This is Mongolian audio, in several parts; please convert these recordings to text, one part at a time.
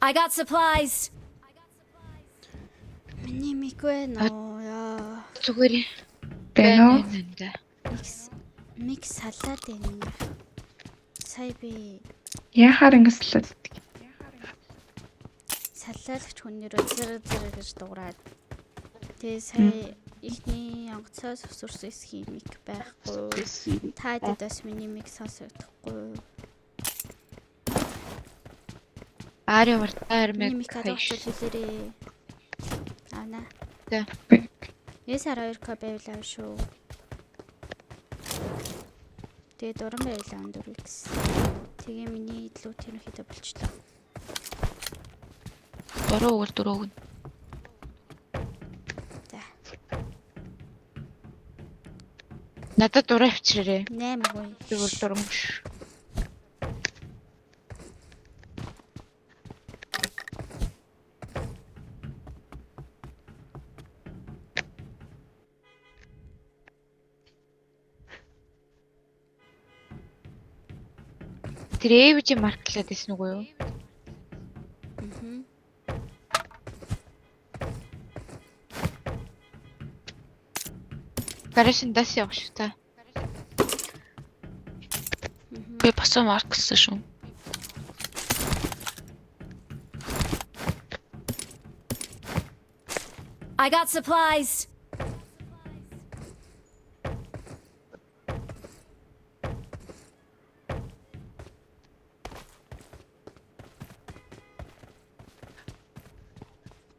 I got supplies. Миний мик байна уу яа. Зүгээр Байна уу? Мик салаад байна. Сая би Яахаар ингэ салаалагч хүнээрээ зэрэг гэж дуурайд. Тэгээ сая ихний онгоцоос өсөрсөн эсхийн мик байхгүй. Та дэдээс миний мик сонсогдохгүй. Ари вартаар Миний мэг мик адуулт хэлээрээ. Ана. Тэ. Ясаар 2К байвлаа шүү. Тэгээ дуран байвлаа өндөрөө гэсэн. Тэгээ миний идлүү тэр хэдэ болчлоо. 3 өгөл 4 өгнө. За. Надад дураа авчирээ. 8 гүй. Зүгээр дурамш. Тэр эвжи марклаад байсан үгүй юу? Гарашин дас явах шүү та. Би босоо марклсан шүү. I got supplies.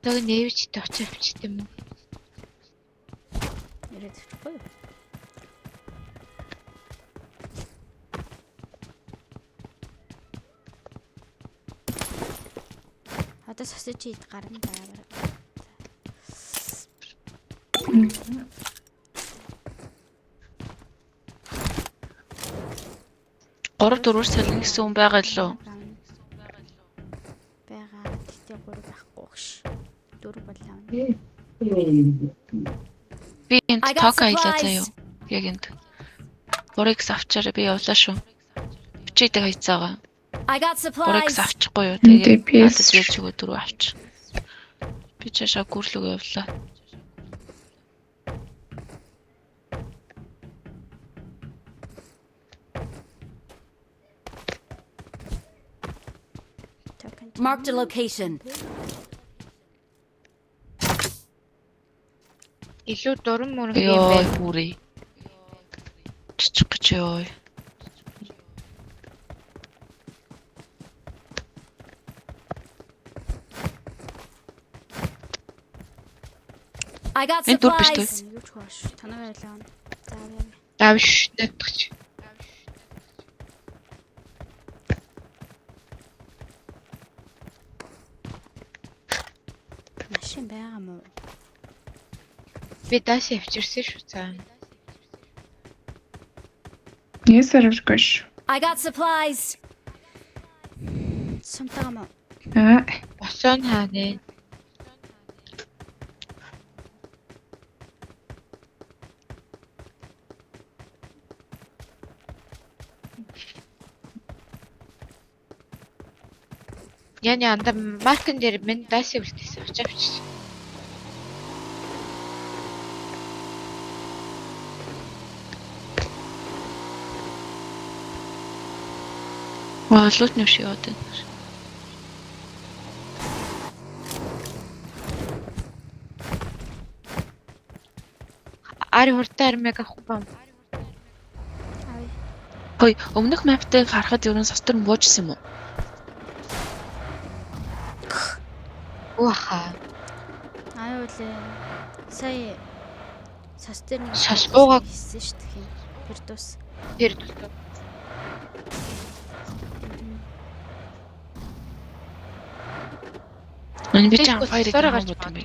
Тэг нэвчтэй очиж авчт юм уу? Ирээд авчихгүй юу? Одоо сосиж ид гарна даа. 3-4 салин гэсэн хүн байгаа лөө. Бага. Тэгтээ 3 байхгүй ш. 4 болоо. Би энд ток аялаа заяа. Яг энд. 3x авчаараа би явлаа шүү. Бичээдэг хайцаага. I got 3x supplies. авчихгүй юу? Тэгээ Тэгээд PS надад вэж өгөө 4 авч. Би чашаа гүрлөг явлаа. Marked a location. Илүү дуран мөрөн юм байна бүрий. Чичих гэж ёо. I got Мен дур биш үү? supplies. Юу ч хоош. Танаа байлаа. За яа. Давш надагч. Машин байгаа мó. Би даас авчирсан шүү цаа. Ясараггүй шүү. I got supplies. Сумтаа мó. Босон хаанэ. Яни анда маркин дээр минь даас үлдээсэн авч. Лут нэвш яваад байна. Ари хурдан армяг авах бам. Ай. Хөөе, өмнөх маптай харахад ер нь состор буужсан юм уу? Уаха. Аюулээ. Сая состер нэг Шашбууга хийсэн шүү дээ. Пердус. тэр тус. Энэ би чам файрыг гаргаж юм бэ?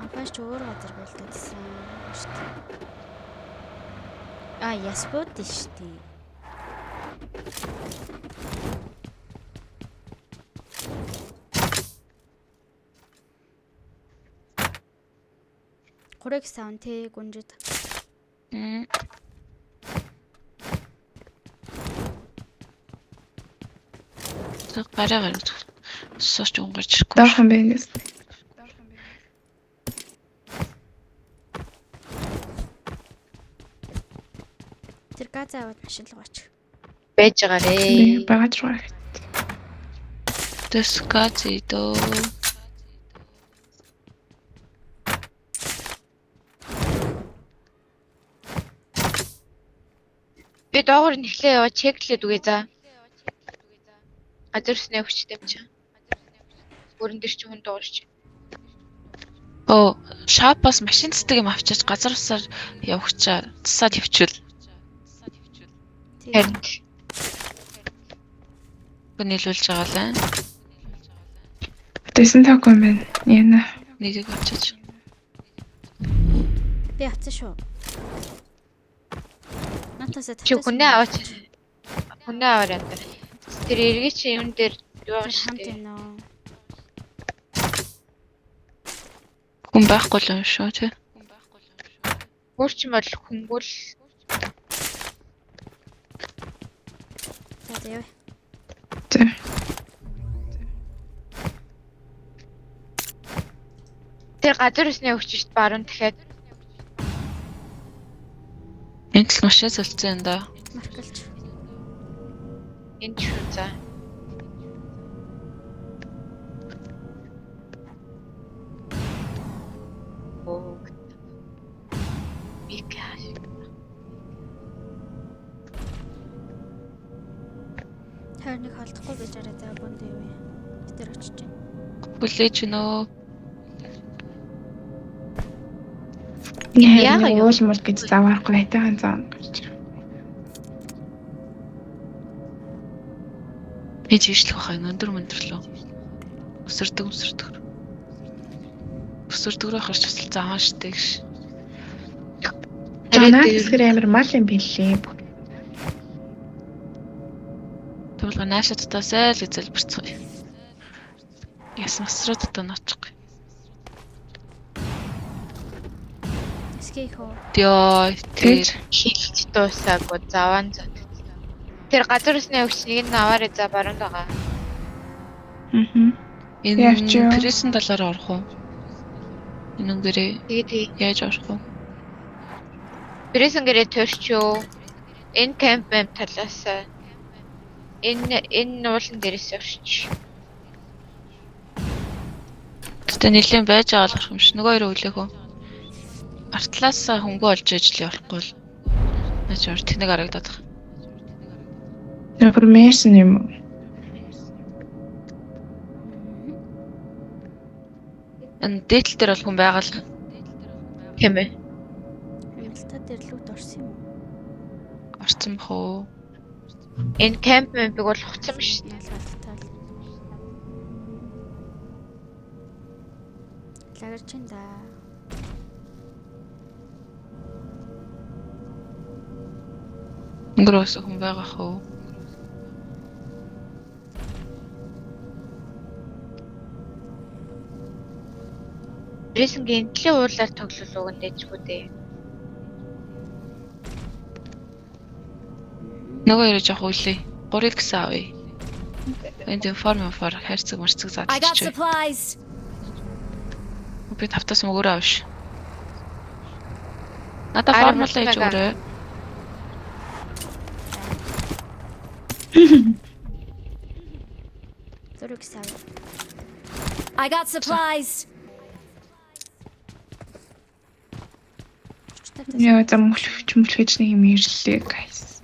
Ампаш өөр газар байлдсан шүү дээ. Яспот шүү дээ. Гурыг саун тэ гүнжид. гараа сууч унгарч ирэхгүй. Доохон байна гэсэн. Тэр газар аваад машин руу оч. Байж байгаарэ. Багаж руу. Тэскацидо. Би доогоор нэхлээ яваа чеклээд үгүй за. Газарснаа хүчтэй юм чи. Өрөн дээр чи хүн дуурч. Оо, шапас машин цэцэг юм авчиж газар усаар явахчаа тусаад явчихвал. Харин Гүнэлүүлж байгаа лээ. Тэсэн таагүй юм байна. Яна. Нэгийг авчиж. Би авсан шүү. Натасаа чи хүнээ аваач. Хүнээ аваар яндар. Тэр эргээ чи юм дээр яваа хамт штэ. байна уу? Хүн байхгүй л юм шүү тий. Хурч юм бол хүнгүүл За яа. За. тэр газар усны өвчөж баруун дахиад Энд л машин солилцсон юм да. Маркалч. энэ шүү за. Оо. Бикаш. Хайрныг холдохгүй гэж арай за бүнд юу вэ? Тэр очиж байна. Хүлээж нөө. Яагаад юу? Уул мул гэж заваарахгүй хайтайхан заан гэж. Энд ижлэх бахаа өндөр мөндөрлөө. Өсөрдөг. Өсөрдөг рүү харж бас зааваа штэ гэж. Жанаа гэсгэр амар мал юм билээ. Тэгвэл наашаа татаасай л гэж залбирцгаая. Яс масраа татаа ночих. Скей хоо. Тёо тэр Хилж дуусаагүй заваан зот. Тэр газар усны өвчнийг нь аваарай за баруун байгаа. Яаж юу? энэ прессэн талаар орох уу? Энэ өнгөрөө Тэгээд яаж орох уу? Брэсэнгэрээ төрчөө. Энэ камп талаас энэ уулан дээрээс орч. Гэтэ нэлээд байж байгаа л орох юм шиг. Нөгөө хоёр өглөөх үү? Артлаас хөнгөө олж ижил явахгүй л. Наач ор тэнэг харагдаад байна. Информашн юм уу? Энэ дээдл дээр бол хүн байгаа л. Тийм ээ. Хэмэлтаа дээр лүүд орсон юм уу? Орцсон бах уу? Энэ кампыг бол хуцсан шүү дээ. Ялгалтаа. Лагерч энэ да. Өнгөрөөс хүн байгаа хөө. Брэсэнгийн төлөө уулаар тоглол уг нь дэжгүй дээ. Нөгөө яриж явах үлээ. 3x авъя. Энд информ хайрцаг марцаг I got заадчих. supplies. Би тавтаас мөгөөрөө авш. Надаа формула хийж өгөөрэй. Зураг сав. I got supplies. Яа зам мөлхөж нэг юм ирлээ guys.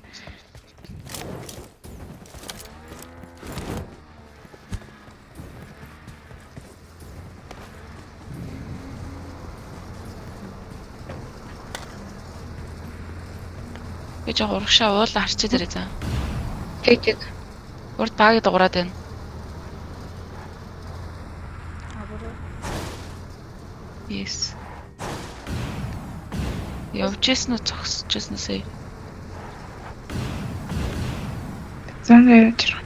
Би жоо урагшаа уулаа харчиж дээрээ заа. Тэг. Урд багийг дуурайд байна. Абуруу. Yes. Явжсэн уу зогсчихсэн сая. Зангай яаж ирэх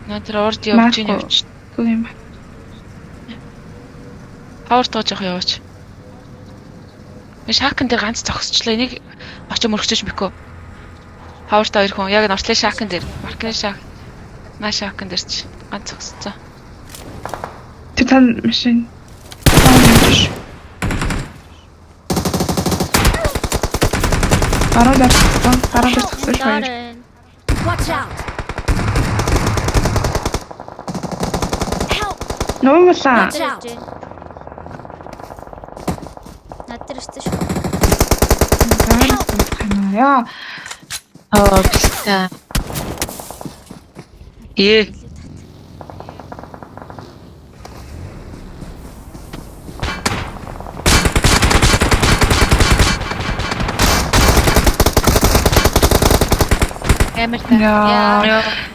Надад урд явж ийн Марко. явж. вэ юм. Хавар тоож явах яваач. Би шаакан дээр ганц зогсчлаа. Энийг очиж мөрөгчөж мөкөө. Хавартаа хоёр хүн яг норчлын шаакан дээр. Маркны шаак. Маш хакан дээр чи ганц зогсцоо. Тэр тань машин. Гараа дээр тагсаж байна. Watch out! Help! Нуугла. Watch out! Надад ирсэн шүү. Яа. бистэ. Ээ. Амар та. Яа.